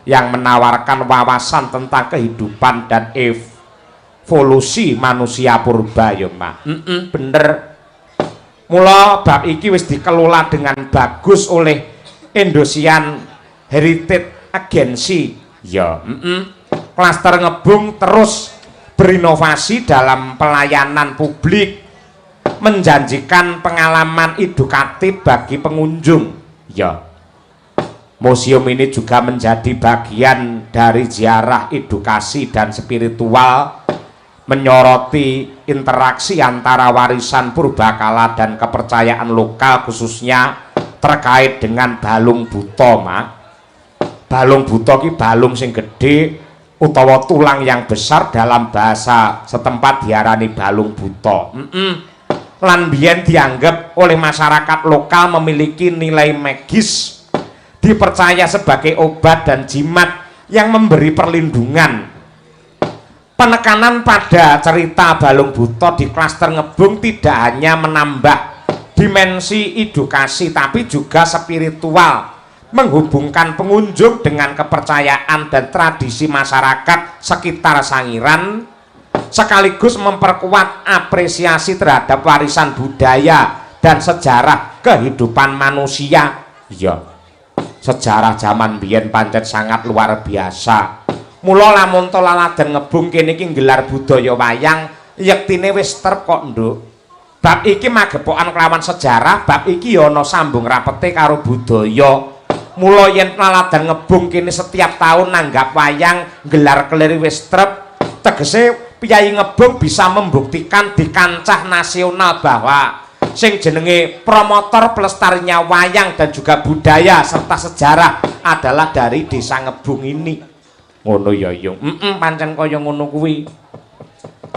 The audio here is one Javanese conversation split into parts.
yang menawarkan wawasan tentang kehidupan dan evolusi manusia purba ya Mak. Bener. Mula bab iki wis dikelola dengan bagus oleh Indonesian Heritage Agency ya. Klaster Ngebung terus berinovasi dalam pelayanan publik, menjanjikan pengalaman edukatif bagi pengunjung ya. Museum ini juga menjadi bagian dari ziarah edukasi dan spiritual, menyoroti interaksi antara warisan purbakala dan kepercayaan lokal khususnya terkait dengan balung buto Mak. Balung buto ki balung sing gede utawa tulang yang besar, dalam bahasa setempat diarani balung buto. Lan biyen dianggap oleh masyarakat lokal memiliki nilai magis, dipercaya sebagai obat dan jimat yang memberi perlindungan. Penekanan pada cerita balung buto di klaster Ngebung tidak hanya menambah dimensi edukasi tapi juga spiritual, menghubungkan pengunjung dengan kepercayaan dan tradisi masyarakat sekitar Sangiran, sekaligus memperkuat apresiasi terhadap warisan budaya dan sejarah kehidupan manusia. Ya, sejarah zaman biyen pancen sangat luar biasa. Mula lamun to laladan Ngebung kene iki nggelar budaya wayang, yektine wis trep kok, Nduk. Bab iki magepokan kelawan sejarah, bab iki ya ana sambung rapete karo budaya. Mula yen laladan Ngebung kene setiap tahun nanggap wayang nggelar kelir wis trep, tegese piyai Ngebung bisa membuktikan di kancah nasional bahwa sing jenenge promotor pelestarinya wayang dan juga budaya serta sejarah adalah dari desa Ngebung ini. Ngono ya Yung. Pancen kaya ngono kuwi.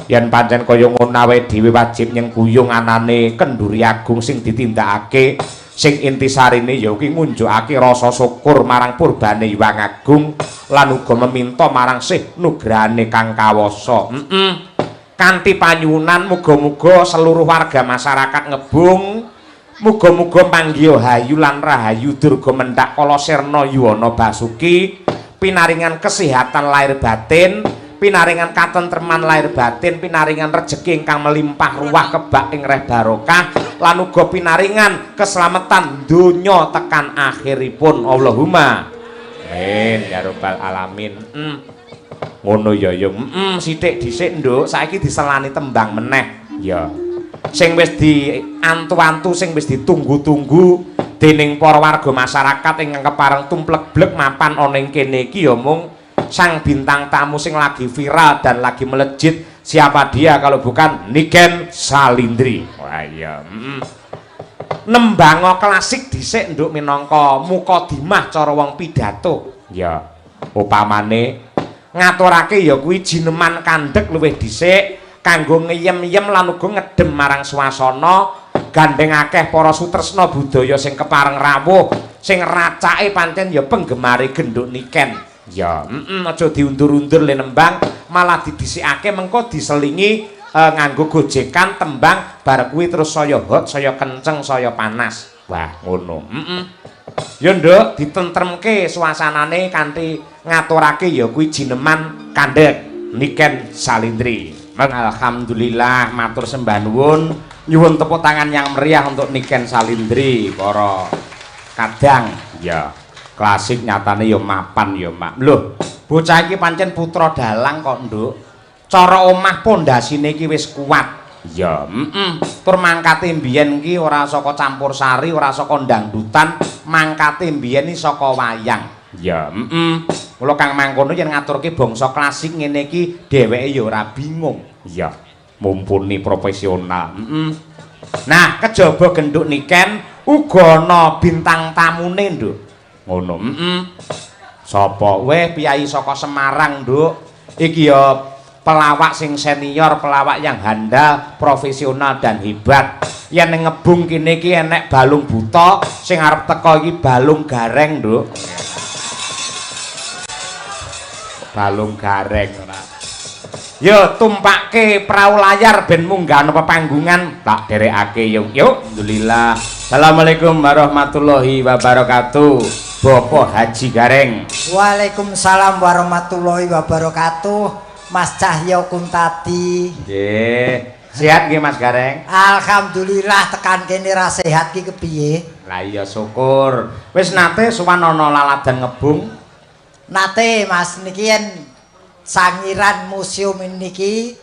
Yen pancen kaya ngono awake dhewe wajib nyengkuyung anane kenduri agung sing ditindakake, sing intisarine ya kuwi ngunjukake rasa syukur marang purbane Hyang Agung lan uga meminta marang sih nugrahane kang kawasa. Kanthi panyuwunan muga-muga seluruh warga masyarakat Ngebung muga-muga panggiya hayu lan rahayu durga mendak kala sirna yuwana basuki, pinaringan kesehatan lahir batin, pinaringan katentreman lahir batin, pinaringan rejeki ingkang melimpah ruah kebak ing reh barokah, lan uga pinaringan keselamatan donya tekan akhiripun. Allahumma amin ya rabbal alamin. Ngono ya Yung. Sithik dhisik Nduk, saiki diselani tembang meneh ya. Sing wis diantu-antu, sing wis ditunggu-tunggu dening para warga masyarakat ingkang kepareng tumplek-blek mapan ana ing kene iki ya mung sang bintang tamu sing lagi viral dan lagi melejit. Siapa dia kalau bukan Niken Salindri. Wah iya. Nembango klasik dhisik Nduk minangka mukadimah cara wong pidato. Ya, upamane ngaturake ya kuwi jineman kandhek luwih dhisik kanggo ngeyem-yem lan uga ngedhem marang swasana, gandeng akeh para sutresna budaya sing kepareng rawuh, sing racake pancen ya penggemari genduk Niken. Ya, aja diundur-undur le nembang, malah didhisikake mengko diselingi nganggo gojekan tembang bar kuwi terus saya hot, saya kenceng, saya panas. Wah, ngono. Ya Nduk, ditentremke suasanane kanthi ngaturake ya kuwi jineman kandhek Niken Salindri. Alhamdulillah, matur sembah nuwun, nyuwun tepuk tangan yang meriah untuk Niken Salindri para kadang. Ya, klasik nyatane ya mapan ya Mak. Lho, bocah iki pancen putra dalang kok Nduk. Cara omah pondasine iki wis kuat. Ya, tur mangkate mbiyen iki ora saka campursari, ora saka dangdutan, mangkate mbiyen iki saka wayang. Ya, mula Kang mangkono yen ngaturke bangsa klasik ngene iki dheweke ya ora bingung. Ya, mumpuni profesional. Nah, kejaba genduk Niken uga ana bintang tamune, Nduk. Ngono. Sapa? Weh, piyai saka Semarang, Nduk. Iki ya pelawak sing senior, pelawak yang handal, profesional dan hebat. Yen ning Ngebung kene iki enek balung buta, sing arep teka iki balung gareng, Nduk. Balung gareng ora. Yo tumpakke prau layar ben munggah ana pepanggungan, tak derekake Yung. Yuk, alhamdulillah. Assalamualaikum warahmatullahi wabarakatuh. Bapak Haji Gareng. Waalaikumsalam warahmatullahi wabarakatuh. Mas Cahyo Kuntadi. Nggih. Sehat nggih Mas Gareng? Alhamdulillah tekan kene ra sehat ki kepiye? Lah iya syukur. Wis nate sowan ana laladan ngebung? Nate Mas niki yen sangiran museum niki.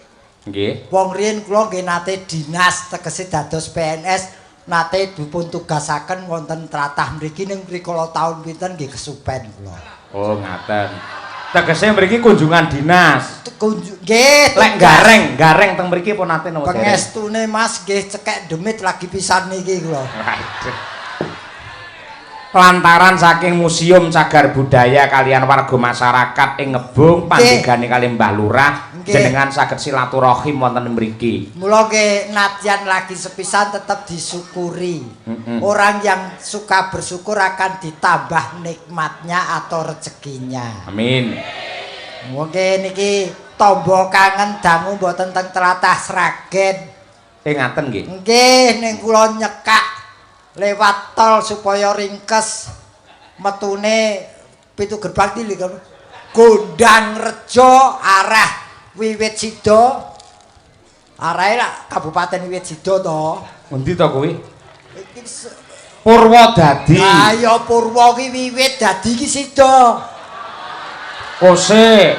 Nggih. Wong riyen kula nggih nate dinas tegese dados PNS. Nate dipun tugasaken wonten tlatah mriki ning rikala taun pinten nggih kesupen kula. Oh, ngaten. Tegese mriki kunjungan dinas. Nggih, lek gareng teng mriki pun nate napa? Pengestune Mas nggih cekek demit lagi pisan niki kula. Waduh. Lantaran saking Museum Cagar Budaya kalian warga masyarakat ing Ngebung pandegane kali Mbah Lurah jenengan saged silaturahim wonten mriki. Mula nggih nadyan lagi sepisan tetap disyukuri. Orang yang suka bersyukur akan ditambah nikmatnya atau rezekinya. Amin. Mungkin niki tombo kangen dangu mboten teng tlatah Sragen. Ngaten nggih. Nggih ning kula nyekak lewat tol supaya ringkes metune Pitu Gerbang iki lho. Gondang Rejo arah Wiwit Sida. Arahe Kabupaten Wiwit Sida to. Endi to kuwi? Purwodadi. Lah ya Purwo ki Wiwit dadi ki Sida. Kose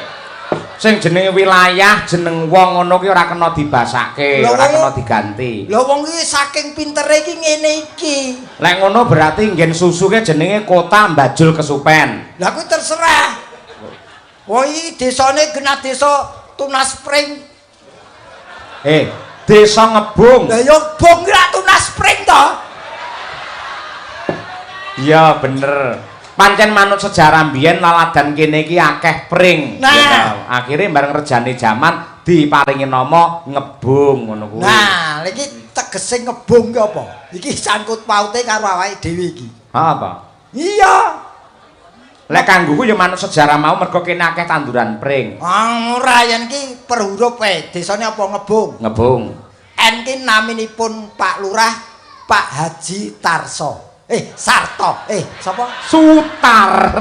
sing jenenge wilayah jeneng wong ngono ki ora kena dibasake, ora kena diganti. Lha wong iki saking pintere iki ngene iki. Lek ngono berarti nggen susuke jenenge Kota Mbajul Kesupen. Lah kuwi terserah. Woi desane genah desa Tunas Spring. Desa Ngebung. Lah ya Bung ra Tunas Spring to. Iya bener. Pancen manut sejarah mbiyen laladan kene iki akeh pring. Nah, akhirnya bareng rejane jaman diparingi nama Ngebung ngono kuwi. Nah, iki tegese Ngebung ki apa? Iki sangkut paute karo awake dhewe iki. Apa? Iya. Lek kanggoku ya manut sejarah mau mergo kene akeh tanduran pring. Ora yen iki per huruf desane apa Ngebung? Ngebung. N ki naminipun Pak Lurah Pak Haji Tarso. Sarto. Sapa? Sutar.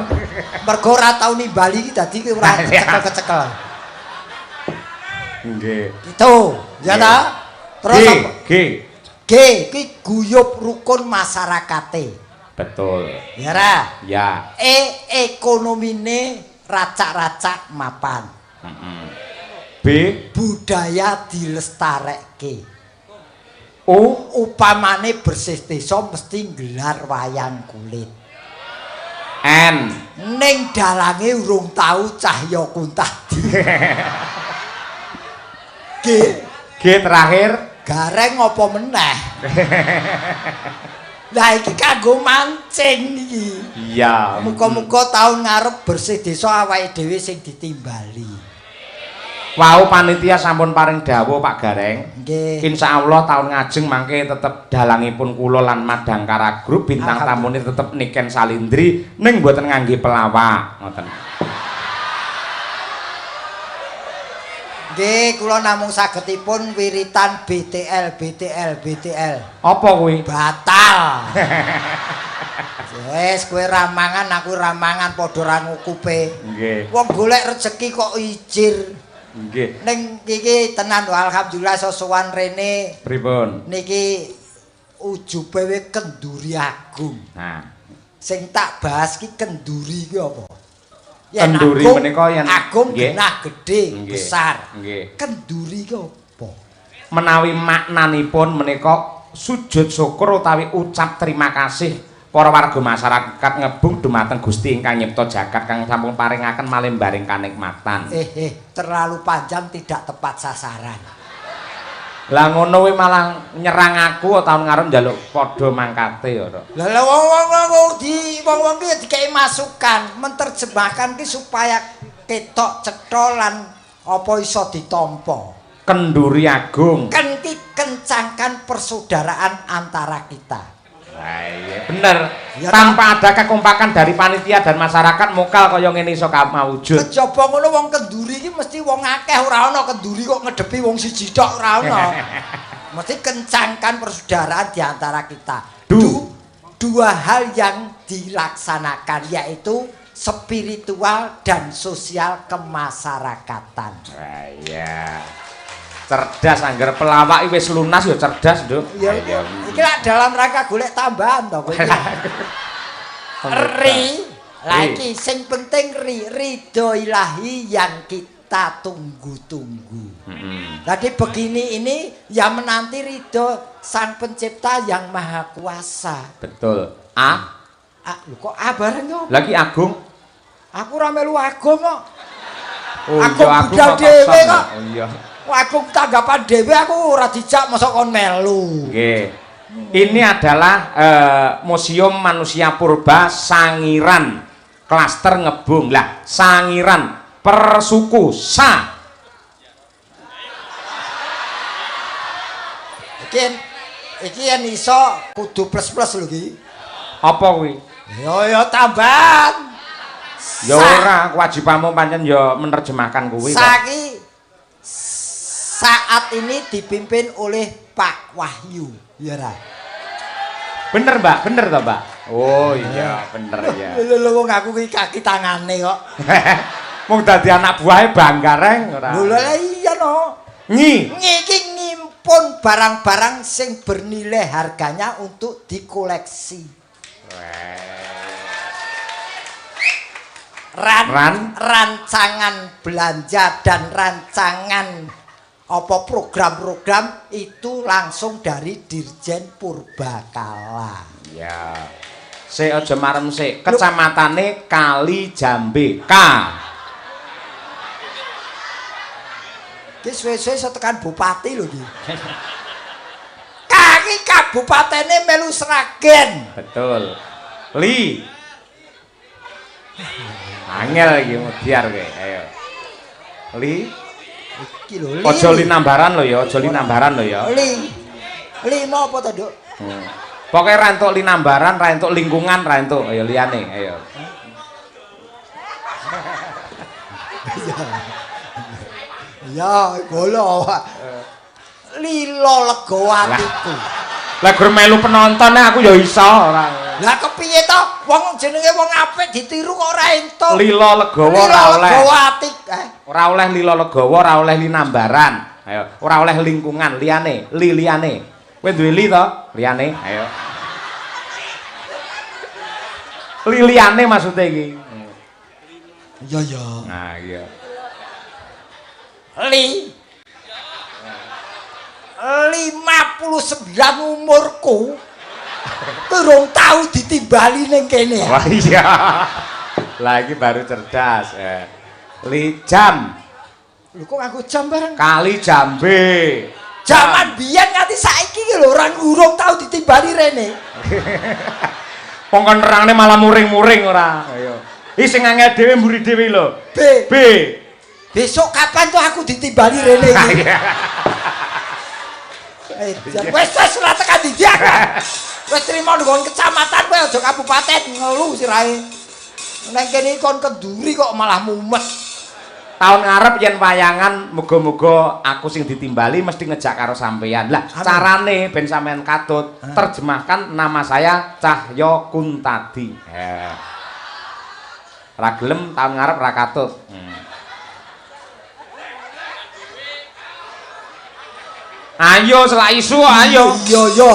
Mergo ora tau nimbali iki dadi ki ora kecekel-kecekel. Nggih. Gitu. Ya ta? Terus apa? G ki guyub rukun masyarakate. Betul. Ya ra? Ya. Ekonomine racak-racak mapan. B budaya dilestarekke. Upamane bersih desa mesti nggelar wayang kulit. N ning dalange urung tau Cahya Kuntadi. G terakhir Gareng apa meneh. Lah iki kanggo mancing iki. Iya. Muga-muga taun ngarep bersih desa awake dhewe sing ditimbali. Wau panitia sampun paring dawuh Pak Gareng. Nggih. Insyaallah taun ngajeng mangke tetep dalangipun kula lan Madangkara Group bintang tamune tetep Niken Salindri ning mboten ngangge pelawak ngoten. Nggih, kula namung sagedipun wiritan BTL. Apa kuwi? Batal. Wes kowe ramangan aku ramangan padha ra ngukupe. Nggih. Wong golek rezeki kok ijir. Nggih. Ning iki tenan alhamdulillah sosowan rene. Pripun? Niki ujube kenduri agung. Nah, sing tak bahas ki kenduri ki apa? Kenduri menika yen agung genah gedhe besar. Nggih. Kenduri ki apa? Menawi maknanipun menika sujud syukur utawi ucap terima kasih para warga masyarakat Ngebung dumateng Gusti ingkang nyipta jagat kang sampun paringaken malembaring kanikmatan. Terlalu panjang tidak tepat sasaran. Lah ngono kuwi malah nyerang aku tahun ngarep njaluk padha mangkate ya. Lah wong-wong ki dikei masukan, menterjemahkan ki supaya ketok cetha lan apa iso ditampa. Kenduri agung. Kencangkan persaudaraan antara kita. Nah, iya bener. Ya, tanpa ada kekompakan dari panitia dan masyarakat mokal kaya ngene iso mawujud. Kejaba ngono wong kenduri iki mesti wong akeh ora ana kenduri kok ngedepi wong siji tok ora ana. Mesti kencangkan persaudaraan di antara kita. Du dua hal yang dilaksanakan, yaitu spiritual dan sosial kemasyarakatan. Iya. Cerdas anggar pelawak wis lunas ya cerdas, Nduk. Ya, iki lak dalam rangka golek tambahan to kowe. Lagi sing penting ridho ilahi yang kita tunggu-tunggu. Jadi begini ini yang menanti ridho Sang Pencipta yang Maha Kuasa. Betul. Lho kok bareng yo? Lagi Agung. Aku ora melu Agung kok. Oh, aku budal dhewe kok. Oh iya. Aku tanggapan dhewe aku ora dijak mosok kon melu. Nggih. Ini adalah Museum Manusia Purba Sangiran Klaster Ngebung. Lah, Sangiran persuku Sa. Iki yen iso kudu plus-plus lho iki. Apa kuwi? Ya tambahan. Ya ora, kewajibanmu pancen ya menerjemahkan kuwi. Saat ini dipimpin oleh Pak Wahyu, ya ra? Bener, Mbak, bener toh, Mbak? Oh iya, bener ya. Lho wong aku iki kaki tangane kok. Mung dadi anak buahe bangga reng ora. Lho iya no. Iki ngimpun barang-barang sing bernilai harganya untuk dikoleksi. Rancangan belanja dan rancangan apa program-program itu langsung dari Dirjen Purbakala. Ya. Sik aja marem sik. Kecamatane Kali Jambe. Ki suwe-suwe iso tekan bupati lho iki. Kaki kabupatene melu Sragen. Betul. Li. Angel iki modiar kowe. Ayo. Li. Iki lho. Aja linambaran lho ya, aja linambaran lho ya. Li mau apa to, Nduk? Pokoke ra entuk linambaran, ra entuk lingkungan, ra entuk ayo liyane, ayo. Ya, golo. Lilo lega atiku. Lah gur melu penonton aku ya iso ora. Lah kepiye to? Wong jenenge wong apik ditiru kok ora entuk. Lilo legawa ora oleh. Legawa ati. Ora oleh lilo legawa, ora oleh linambaran. Ayo, ora oleh lingkungan, liyane, liyane. Kowe duwe li to? Liyane, ayo. Liyane maksude iki. Iya ya. Nah, iya. Li 59 umurku turung tahu ditimbali ning kene. Wah iya. Lagi baru cerdas. Li jam. Lho kok aku jam bareng? Kali Jambe. Zaman biyen nganti saiki ki lho ora urung tahu ditimbali rene. Wong kon nerangne malah muring-muring ora. Ayo. Iki sing angel dhewe mburi dhewe lho. B. Besok kapan tuh aku ditimbali rene iki? Wes ora tekan dijak. Wes trimo nggon kecamatan kowe aja kabupaten ngelu sirahe. Neng kene kon kenduri kok malah mumet. Tahun ngarep yen wayangan muga-muga aku sing ditimbali mesti ngejak karo sampeyan. Lah carane ben sampean katut terjemahkan nama saya Cahyo Kuntadi. Ra gelem tahun ngarep ra katut. Ayo selak isu ayo. Iya.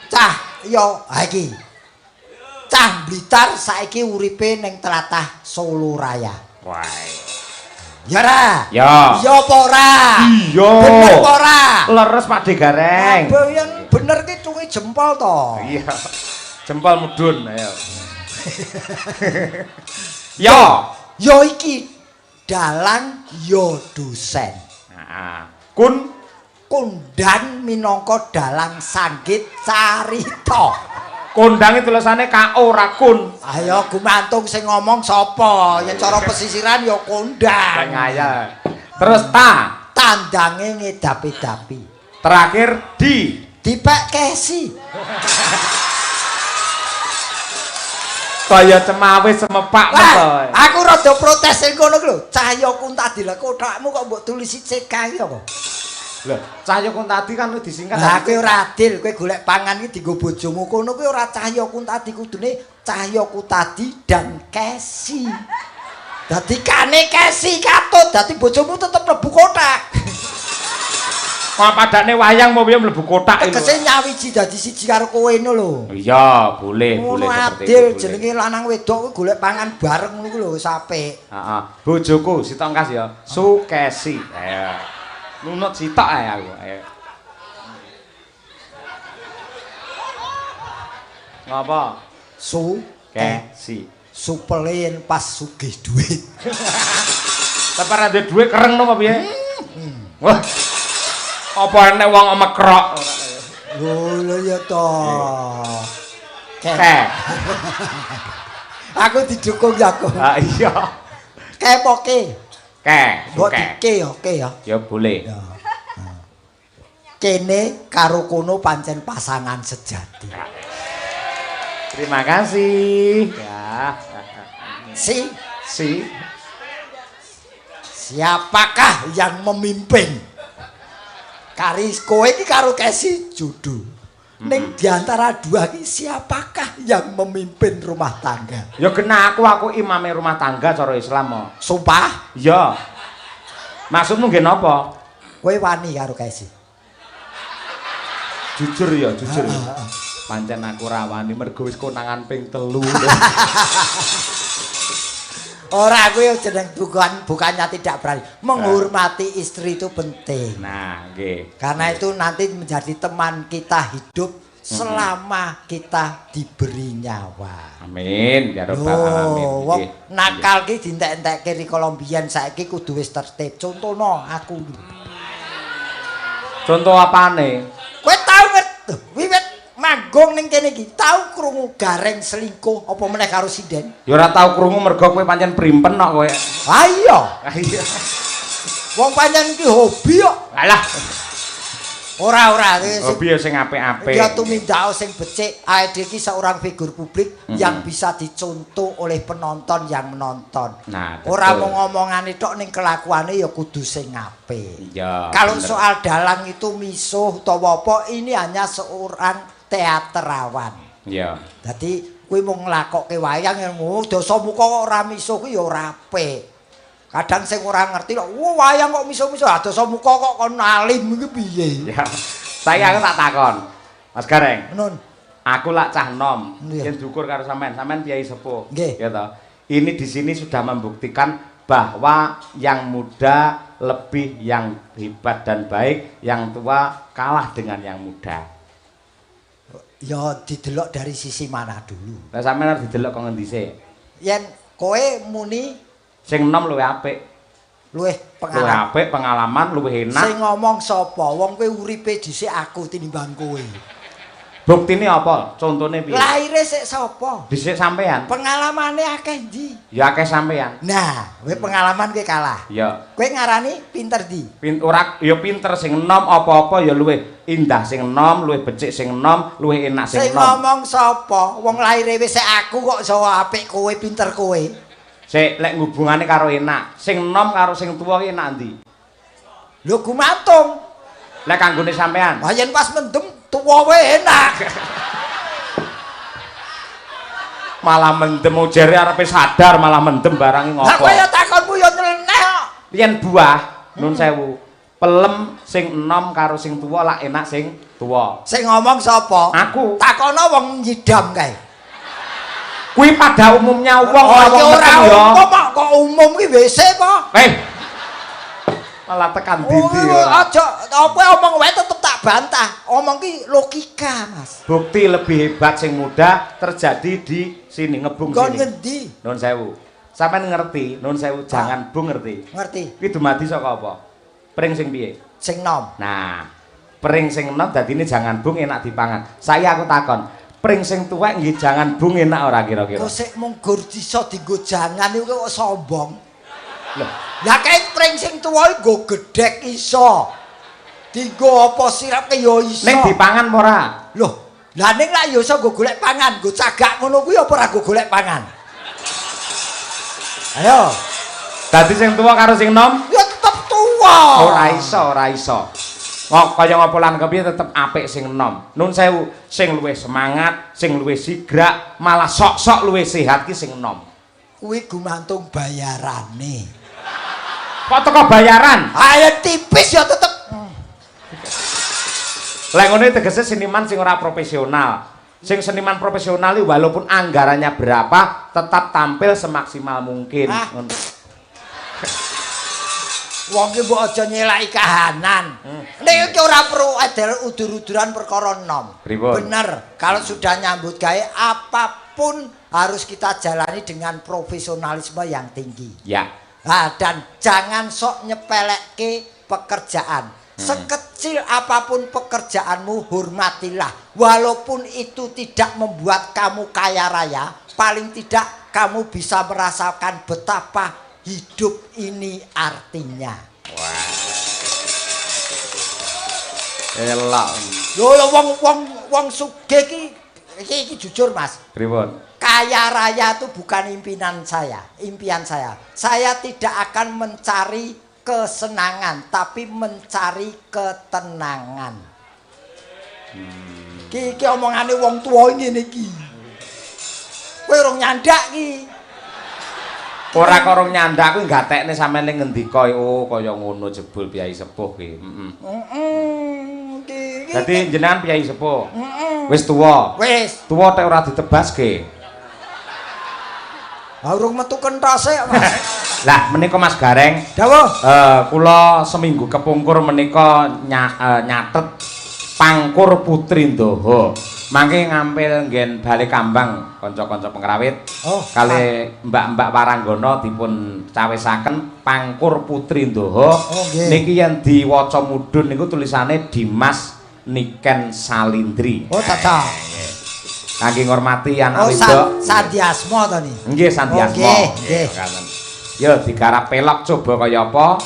Cahyo ha iki. Cah Blitar saiki uripe ning tlatah Solo Raya. Wah. Ya ra? Ya. Iya apa ora? Iya. Bener apa ora? Leres Pak De Gareng. Yen bener ki cungi jempol to. Iya. Jempol mudhun ayo. Yo. Yo iki dalang yo dosen. Heeh. Kondang minangka dalang sanggit carita. Kondang itu tulisannya K.O. Rakun. Ayo gumantung sing ngomong sapa? Yen cara pesisiran ya kondang. Ngaya. Terus tandange ngedapi-dapi. Terakhir dipek kesi. Kaya cemawe semepak to. Aku rada protes sing ngono lho. Cahyo Kuntadi lha kotakmu kok mbok tulisi CK iki apa? Lho, Cahya Kuntadi kan disingkat. Lah kowe ora adil, kowe golek pangan iki dienggo bojomu kono kowe ora Cahya Kuntadi kudune Cahya Kuntadi dan Kesi. Dadi kane Kesi katut, dadi bojomu tetep mlebu kotak. Kok padane wayang mau piye mlebu kotak iki. Tegese nyawiji dadi siji karo kowe ngono lho. Iya, boleh seperti adil itu. jenenge lanang wedok kuwi golek pangan bareng ngono kuwi lho wis apik. Heeh. Bojoku Sitongkas ya, Sukesi. Ayo. Nunut sitok ae aku. Ayo. Ngapa? Kesi. Supelen pas sugih duit. Tapi ora duwe dhuwit kereng napa piye? Wah. Apa enek wong mekrok? Lho ya to. Aku didukung ya aku. Ah iya. Kepoke. Oke. Ya. Ya boleh. Ya. Kene karo kono pancen pasangan sejati. Terima kasih. Ya. Si. Siapakah yang memimpin? Karis kowe iki karo Kesi jodoh. Ning diantara dua iki siapakah yang memimpin rumah tangga? Ya kena aku imame rumah tangga cara Islam mo. Sumpah? Iya. Maksudmu nggih napa? Kowe wani karo Kesi. Jujur ya, jujur. Pancen aku ra wani mergo wis konangan ping 3. Ora kuwi jeneng bukannya tidak berani. Menghormati istri itu penting. Nah, nggih. Karena itu nanti menjadi teman kita hidup selama kita diberi nyawa. Amin, ya rabbal alamin. Wong nakal ki dientek-entekke rikala mbiyen saiki kudu wis tertib. Contono aku. Contoh apane? Kowe tau wiwit manggung ning kene iki tau krungu Gareng selingkuh apa meneh karo sinden? Ya ora tau krungu mergo kowe pancen brimpen kok kowe. Ha iya. Iya. Wong pancen iki hobi kok. Alah. Ora hobi ya sing apik-apik. Ya tumindak sing becik. Ae iki seorang figur publik yang bisa dicontoh oleh penonton yang menonton. Nah, ora mau ngomongane tok ning kelakuane ya kudu sing apik. Iya. Kalau soal dalang itu misuh utawa apa ini hanya seorang teaterawan. Iya. Dadi kuwi mung nglakokke wayang yang dosa muka kok ora misuh kuwi ya ora apik. Kadang sing ora ngerti kok wayang kok misuh-misuh dosa muka kok kon alim iki piye. Ya. Saiki aku tak takon. Mas Gareng. Nun. Aku lak cah nom. Iya. Yen syukur karo sampean kiai sepuh. Nggih. Ya toh. Ini di sini sudah membuktikan bahwa yang muda lebih yang hebat dan baik, yang tua kalah dengan yang muda. Ya didelok dari sisi mana dulu. Lah sampean harus didelok kok ngendi sik. Yen kowe muni Sing enom luwih apik. luwih Luwih apik, pengalaman luwih enak. Sing ngomong sapa? Wong kowe uripe dhisik aku tinimbang kowe. Buktine apa? Contone piye? Laire sik sapa? Dhisik sampean. Pengalamane akeh ndi? Ya akeh sampean. Nah, kowe pengalaman kowe kalah. Ya. Kowe ngarani pinter ndi? Ora ya pinter sing enom apa-apa ya luwih indah sing enom, luwih becik sing enom, luwih enak sing enom. Sing ngomong sapa? Wong laire wis aku kok iso apik kowe pinter kowe. Sik lek hubungane karo enak, sing enom karo sing tuwa ki enak ndi? Lho gumantung. Lek kanggone sampean. Lah yen pas mendem tuwa wae enak. Malah mendem jere arepe sadar malah mendem barang ngopo. Lah kowe ya takonmu ya nyeleneh kok. Yen buah nun sewu. Pelem sing enom karo sing tuwa lak enak sing tuwa. Sing ngomong sapa? Aku. Takono wong nyidam kae. Kuwi pada umumnya wong ora umum kok umum ki WC apa? Malah tekan dindi aja apa omong wae tetep tak bantah. Omong ki logika, Mas. Bukti lebih hebat sing muda terjadi di sini ngebung Kon sini. ngendi? Nun sewu. Sampeyan ngerti, nun sewu jangan bung ngerti. Ngerti. Kuwi dumadi saka apa? Pring sing piye? Sing nom. Nah, pring sing enom dadine jangan bung enak dipangan. Saya aku takon. Pring sing tuwek nggih jangan bung enak ora kira-kira. Kok sik mung gur iso dienggo jangan iku kok sombong. Loh, Lah kae pring sing tuwa iku nggo gedhek iso. Dienggo apa sirape ya iso. ning dipangan apa ora? Loh, lah ning lak ya iso nggo golek pangan, nggo cagak ngono kuwi apa ora nggo golek pangan? Ayo. Dadi sing tuwa karo sing enom Ya tetep tuwa. ora iso, ora iso. kaya ngapa lan kepiye tetep apik sing enom. Nun sewu, sing luwih semangat, sing luwih sigrak, malah sok-sok luwih sehat ki sing enom. Kuwi gumantung bayarane. Kok teko bayaran? Ayo tipis ya tetep. Lek ngene tegese seniman sing ora profesional. Sing seniman profesional iki walaupun anggarannya berapa, tetap tampil semaksimal mungkin. Wong ki mbok aja nyelaki kahanan. Nek iki ora perlu edel udur-uduran perkara enom. Bener, kalau sudah nyambut gawe apapun harus kita jalani dengan profesionalisme yang tinggi. Ya. Nah, dan jangan sok nyepelekke pekerjaan. Sekecil apapun pekerjaanmu, hormatilah. Walaupun itu tidak membuat kamu kaya raya, paling tidak kamu bisa merasakan betapa hidup ini artinya. Wah. Elok. Lho wong sugih iki jujur Mas. Pripun? Kaya raya itu bukan impian saya. Saya tidak akan mencari kesenangan, tapi mencari ketenangan. Iki omongane wong tuwa ngene iki. Kowe urung nyandak iki. Ora korong nyandak kuwi gatekne sampeyan ning ngendika kaya ngono jebul Kyai Sepuh ki. Dadi jenengan Kyai Sepuh. Wis tuwa. Wis. Tuwa tek ora ditebaske. Urung metu kentose, Mas. Lah menika Mas Gareng. Dawuh. Kula seminggu kepungkur menika nyatet Pangkur Putri Ndaha. Mangke ngampil nggen balik kambang kanca-kanca pengrawit. Kali Mbak-mbak Waranggana dipun cawisaken Pangkur Putri Ndaha. Niki yen diwaca mudhun niku tulisane Dimas Niken Salindri. Oh, tata. Kangge ngormati anak wedok. Sandiasma to niki. Nggih, Sandiasma. Nggih. Ya digarap pelok coba kaya apa?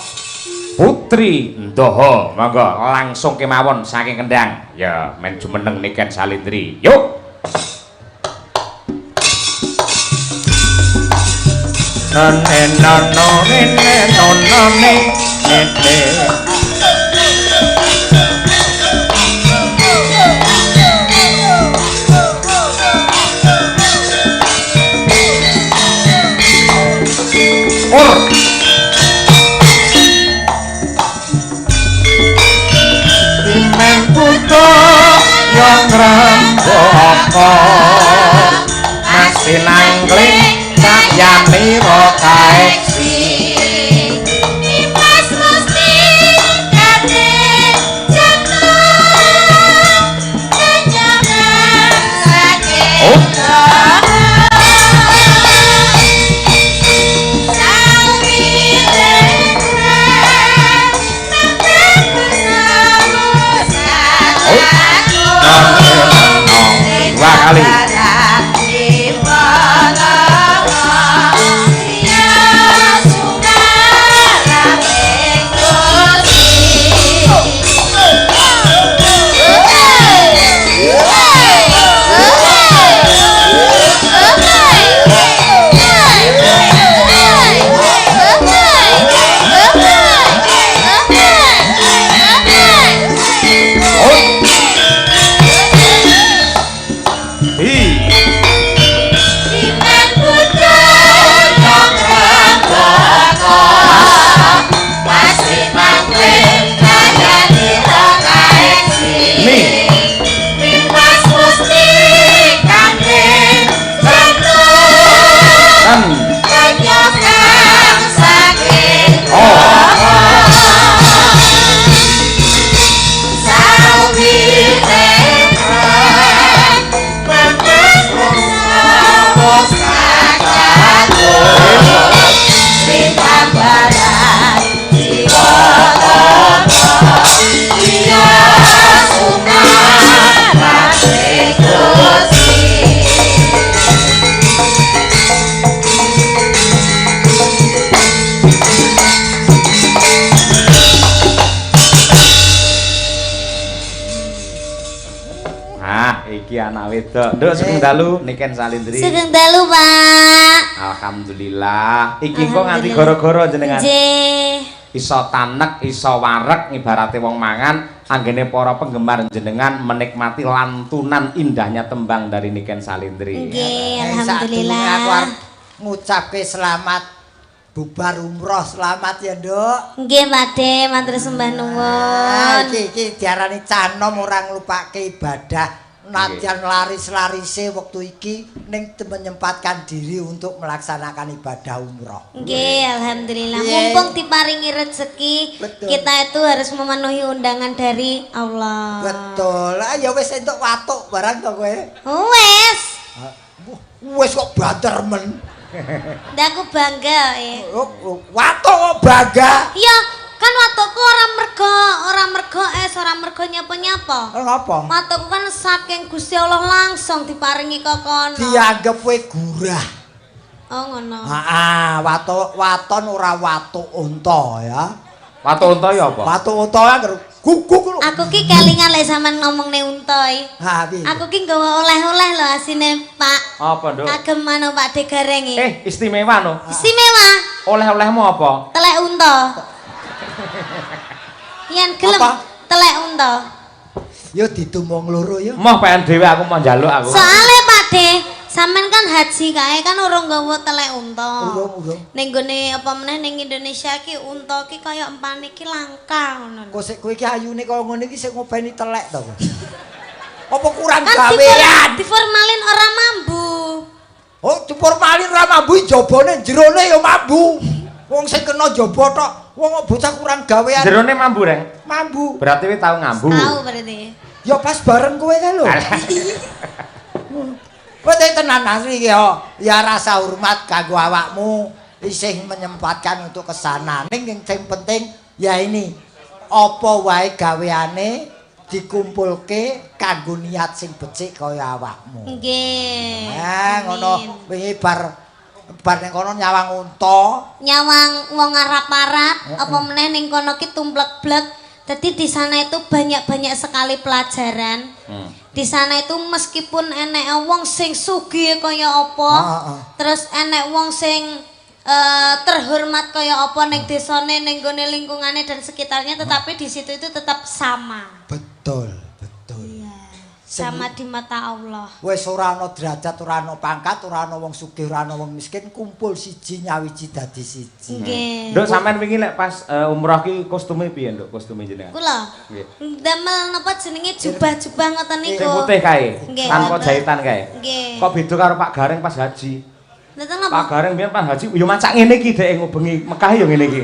Putri Ndaha. Monggo langsung kemawon saking Kendang. Ya, men jumeneng Niken Salindri. Yuk. Yang rembaka masih nangling sayani rokaeksi Dimas mesti kate jatuh kenyaman sakit dua kali. Anak wedok. Nduk sugeng dalu Niken Salindri. Sugeng dalu, Pak. Alhamdulillah. Iki kok nganti gara-gara jenengan. Nggih. iso tanek, iso wareg ibarate wong mangan anggene para penggemar jenengan menikmati lantunan indahnya tembang dari Niken Salindri. Nggih, alhamdulillah. Aku arep ngucapke selamat bubar umroh, selamat ya, Nduk. Nggih, Pakde, matur sembah nuwun. Iki diarani canom ora nglupake ibadah. Nadyan laris-larise wektu iki ning menyempatkan diri untuk melaksanakan ibadah umroh. Nggih, alhamdulillah. Iya. Mumpung diparingi rezeki, Betul. kita itu harus memenuhi undangan dari Allah. Betul. Lah ya wis entuk watuk barang to kowe. Wes. Wis kok banter men. Ndak aku bangga ya. Watuk kok bangga. Ya, kan watukku ora mergo nyapa-nyapa. Ngapa? Watukku kan saking Gusti Allah langsung diparingi kokono. Dianggep kowe gurah. Oh ngono. Heeh, waton ora watuk unta ya. Watu unta ya apa? Watuk unta kan guguk lho. Aku ki kelingan lek sampean ngomongne unta iki. Ha piye? Aku ki nggawa oleh-oleh lho asine, Pak. Apa, Nduk? Kagem mano Pak De Gareng iki. Istimewa no. Istimewa. Oleh-olehmu apa? Telek unta. Yen gelem Apa? telek unta. Ya ditumong loro ya. Moh pengen dhewe aku mau njaluk aku. Soale Pak De, sampean kan haji kae kan urung nggawa telek unta. Urung. Ning gone apa meneh ning Indonesia ki unta ki kaya empane ki langka ngono lho. Kok sik kowe iki ayune kaya ngene iki sik ngopeni telek to. Apa kurang Kan gawean? diformalin ora mambu. Oh, diformalin ra mambu jabone jerone ya mambu. Wong sing kena jaba tok, wong kok bocah kurang gawean. Jerone mambu, Reng. Mambu. Berarti wis tau ngambu. Tahu berarti. Ya pas bareng kowe kae lho. Kowe tenan asli iki ya rasa hormat kanggo awakmu isih menyempatkan untuk kesana. Ning sing penting ya ini apa wae gaweane dikumpulke kanggo niat sing becik kaya awakmu. Nggih. Ngono wingi bar ning kono nyawang unta. Nyawang wong Arab-Arab apa meneh ning kono ki tumblek-blek. Jadi di sana itu banyak sekali pelajaran. Di sana itu meskipun enek wong sing sugih kaya apa, terus enek wong sing terhormat kaya apa ning desane ning gone lingkungane dan sekitarnya, tetapi di situ itu tetap sama. Betul. Iya. Sama di mata Allah. Wis ora ana derajat, ora ana pangkat, ora ana wong sugih, ora ana wong miskin, kumpul siji nyawiji dadi siji. Nggih. Nduk sampean wingi lek pas umroh ki kostume piye, Nduk? Kostume jenengan? Kula Nggih. damel napa jenenge jubah-jubah ngoten niku. Sing putih kae, Nggih, tanpa betul. jahitan kae. Nggih. Kok beda karo Pak Gareng pas haji? Neten Pak napa? Gareng biyen pas haji yo macak ngene iki dhek ngubengi Mekah yo ngene iki.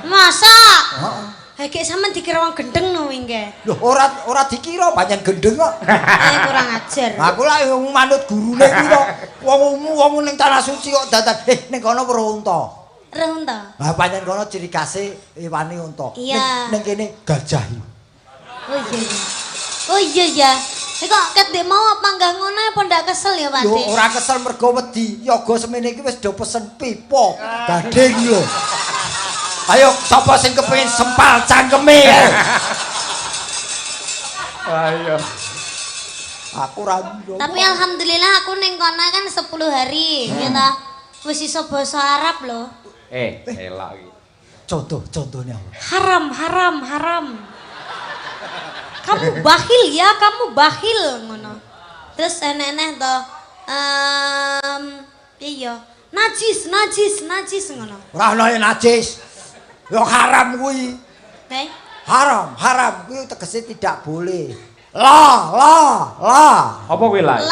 Masa? Heeh. Hege sampean dikira wong gendeng no wingi. Lho ora dikira pancen gendeng kok. Kurang ajar. Aku lah yang manut gurune kuwi kok. Wong ning tanah suci kok dadan ning kono weruh unta. Reun to. Lah pancen kono ciri khase iwane unta. Iya. Ning kene gajah. Oh iya iya. Oh iya ya. Kok ket ndek mau apa enggak ngono apa ndak kesel ya, Pak Yo De? ora kesel mergo wedi. Yoga semene iki wis do pesen pipa gading lho. Ayo sapa sing kepengin sempal cangkeme? Ayo. Aku ra ndok. Tapi alhamdulillah aku ning kono kan 10 hari, ya ta. Wis iso basa Arab lho. Elak iki. Contohnya apa? Haram. Kamu bakhil ya, kamu bakhil ngono. Terus enek-enek to iya, najis ngono. Ora ana najis. Yo haram kuwi. Haram kuwi tegese tidak boleh. La. Apa kuwi lah?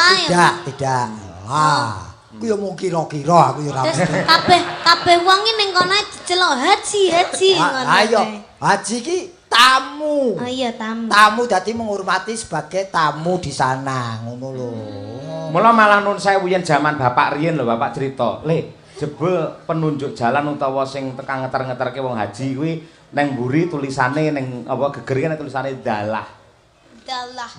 Tidak. La. Kuwi yo mung kira-kira aku yo ora Terus ngerti. kabeh wong ning kono diceluk haji ngono. Ayo, haji ki tamu. Oh iya tamu. Tamu dadi menghormati sebagai tamu di sana, ngono lho. Mula malah nun sewu yen jaman bapak riyen lho, bapak cerita. Le, jebul penunjuk jalan utawa sing tekan ngeter-ngeterke wong haji kuwi neng mburi tulisane neng apa geger kan tulisane dalah.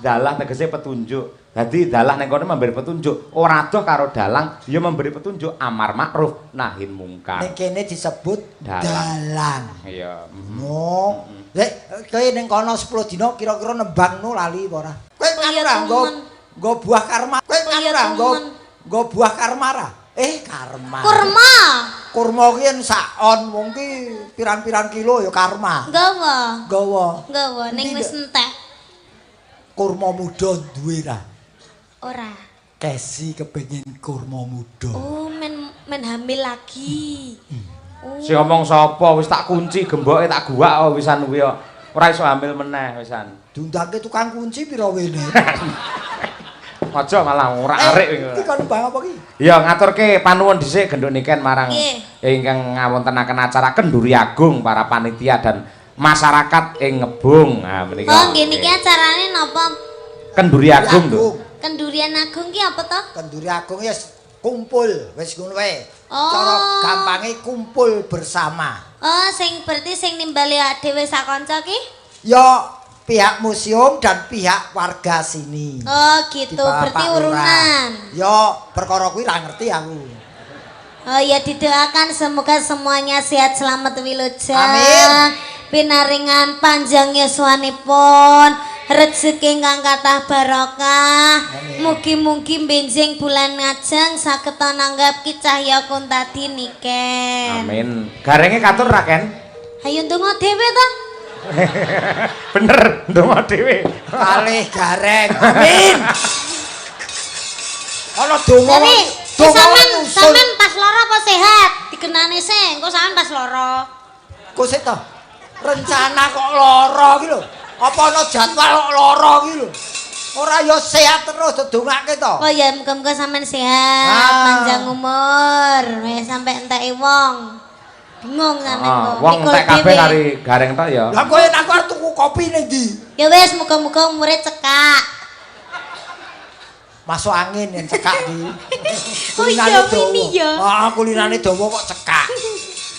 Dalah tegese petunjuk. Dadi dalah neng kono memberi petunjuk. Ora adoh karo dalang, ya memberi petunjuk amar makruf nahi mungkar. Ning kene disebut dalang. Iya. No. Lek kowe ning kono 10 dina kira-kira nembangno lali apa ora? Kowe kan ora nggo buah karma. Kowe kan ora nggo buah karmara. Karma. Kurma. Kurma ki yen sakon wong ki pirang-pirang kilo ya karma. Nggawa. Nggawa. Ning wis entek. Kurma muda duwe ra? Ora. Kesi kepengin kurma muda. Oh, men hamil lagi. Sing ngomong sapa wis tak kunci gemboke tak guwak wisan kuwi kok. Ora iso hamil meneh wisan. Diundake tukang kunci pira wene? Aja malah ora arik kowe. Iki kon bang apa ki? Ya ngaturke panuwun dhisik genduk niken marang Nggih. ingkang ngawontenaken acara Kenduri Agung para panitia dan masyarakat ing Ngebung. Nah menika. Oh, nggih niki acarane napa? Kenduri Agung lho. Kendurian Agung ki apa to? Kenduri Agung ya kumpul wis ngono wae. Oh. Cara gampange kumpul bersama. Oh, sing berarti sing nimbali dhewe sak kanca ki? Ya pihak museum dan pihak warga sini. Oh, gitu. Di Bapak Berarti Lurah. urunan. Ya perkara kuwi ra ngerti aku. Oh ya didoakan semoga semuanya sehat selamat wilujeng. Amin. Pinaringan panjang yuswanipun, rezeki ingkang kathah barokah. Mugi-mugi benjing bulan ngajeng saged nanggap ki cahya kuntadi niken. Amin. Garenge katur ra Ken? Hayu ndonga dhewe to. Bener, ndonga dhewe. Kalih gareng. Amin. Ana donga. Tapi donga sampean pas lara apa sehat? Dikenane sing, engko sampean pas lara. Kok sik to? Rencana kok lara iki lho. Apa ana jadwal kok lara iki lho. Ora ya sehat terus didongake to. Oh ya muga-muga sampean sehat, panjang umur, wis sampe enteki wong. Bingung sampean kok. Wong entek kabeh kari gareng tok ya. Lah kowe aku arep tuku kopi ning ndi? Ya wis muga-muga umure cekak. Masuk angin yang cekak di. Oh iya ini ya. Ah kulinane dawa kok cekak.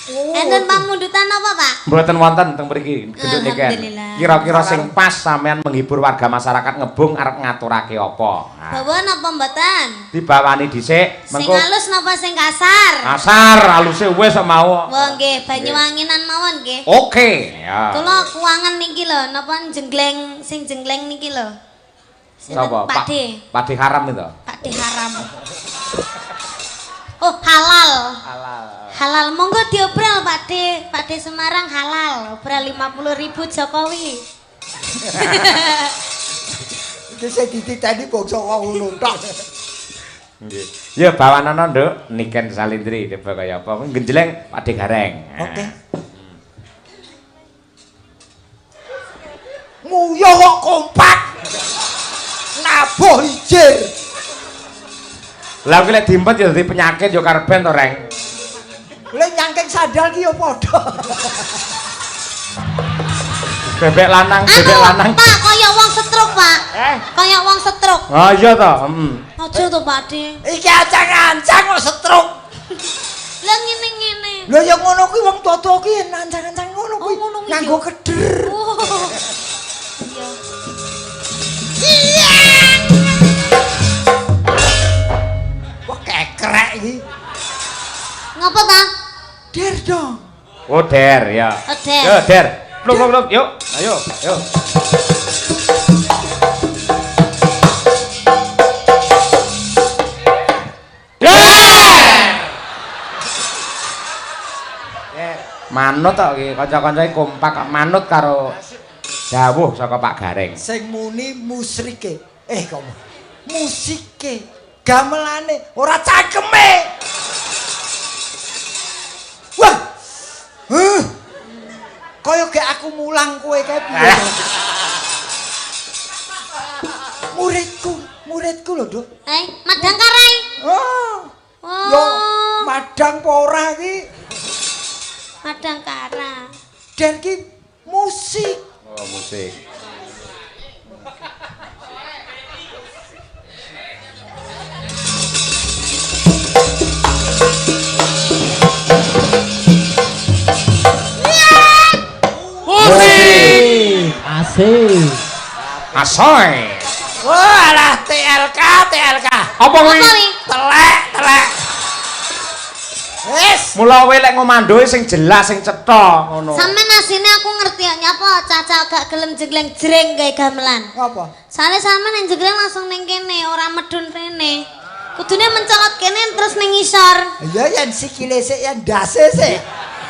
Enten pamundutan apa, Pak? Mboten wonten teng mriki genduk niken. Alhamdulillah. Kira-kira sing pas sampean menghibur warga masyarakat Ngebung arep ngaturake apa? Nah, Bawa napa mboten? dibawani dhisik Sing mengko halus napa sing kasar? asar aluse wis mau. Wah nggih, Banyuwanginan mawon nggih. Oke, ya. Kula kuangan niki lho, napa jenggleng sing jenggleng niki lho. Sapa? Pak D. Pak D haram itu. Pak D haram. Oh, halal. Halal. Halal, monggo diobrol Pak D. Pak D Semarang halal. Obral 50.000 Jokowi. Iki sing dititeni bangsa wong ngono tok. Nggih. Ya bawanana, Nduk, niken salindri tiba kaya apa. Genjleng Pak D gareng. Oke. Nguyuh kok kompak. Nabuh ijir. Lah kuwi lek diempet ya dadi penyakit ya karben to, Reng. Lek nyangking sandal ki ya padha. Bebek lanang, bebek lanang. Pak, kaya wong setruk, Pak. Kaya wong setruk. Oh iya to, Aja to, Pak D. Iki ancang-ancang kok setruk. Lah ngene-ngene. Lho ya ngono kuwi wong tuwa-tuwa ki ancang-ancang ngono kuwi. Oh, ngono kuwi Nganggo ya? keder. Oh. Iya. Wah kekrek iki. Ngapa ta? Der dong. Oh, Der ya. Oh, Der. Yo, Der. Pluk, yuk. Ayo, yuk. Manut tok iki kanca-kancane kompak manut karo dawuh saka Pak Gareng. Sing muni musrike. Komo. Musike, gamelane, ora cangkeme. Wah. Kaya gek aku mulang kowe kae piye. Muridku lho, Duk. Madang karai. Oh. Oh. Yo madang apa ora iki? Madang kara. Den ki musik. Oh, musik. Musik. Asik. Asoy. Wah, alah TLK. Apa kuwi? Apa wi? Telek. Wis. Mula kowe lek ngomandoe sing jelas sing cetha ngono. Sampeyan asine aku ngerti ya nyapa caca gak gelem jengleng jreng gawe gamelan. Apa? Soale sampeyan ning jengleng langsung ning kene, ora medun rene. Kudune mencolot kene terus ning ngisor. Ya yen sikile sik yen dase sik.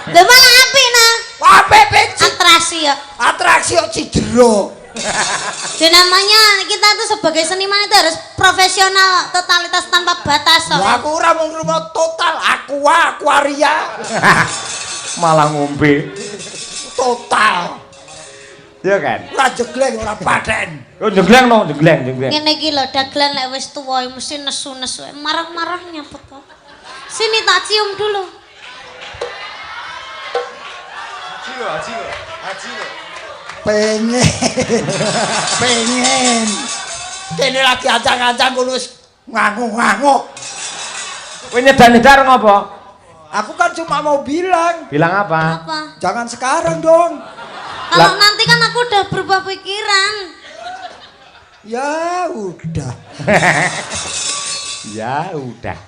Lha malah apik nah. Apik peci. Atraksi ya. Atraksi kok cidro. Jadi namanya kita tuh sebagai seniman itu harus profesional, totalitas tanpa batas. Lah aku ora mung ngomong total, aquaria. Malah ngombe. Total. Ya kan? Ora jegleng, ora paten. Oh jegleng no, jegleng. Ngene iki lho, dagelan lek wis tuwa mesti nesu-nesu. Marah-marah nyaput kok. Sini tak cium dulu. Haji lo. Pengen. Kene lagi ancang-ancang kono wis nganguk-nganguk. Kowe nyedar-nyedar ngopo? Aku kan cuma mau bilang, Bilang apa? Apa? jangan sekarang dong. Kalau nanti kan aku udah berubah pikiran. Ya udah. Ya udah.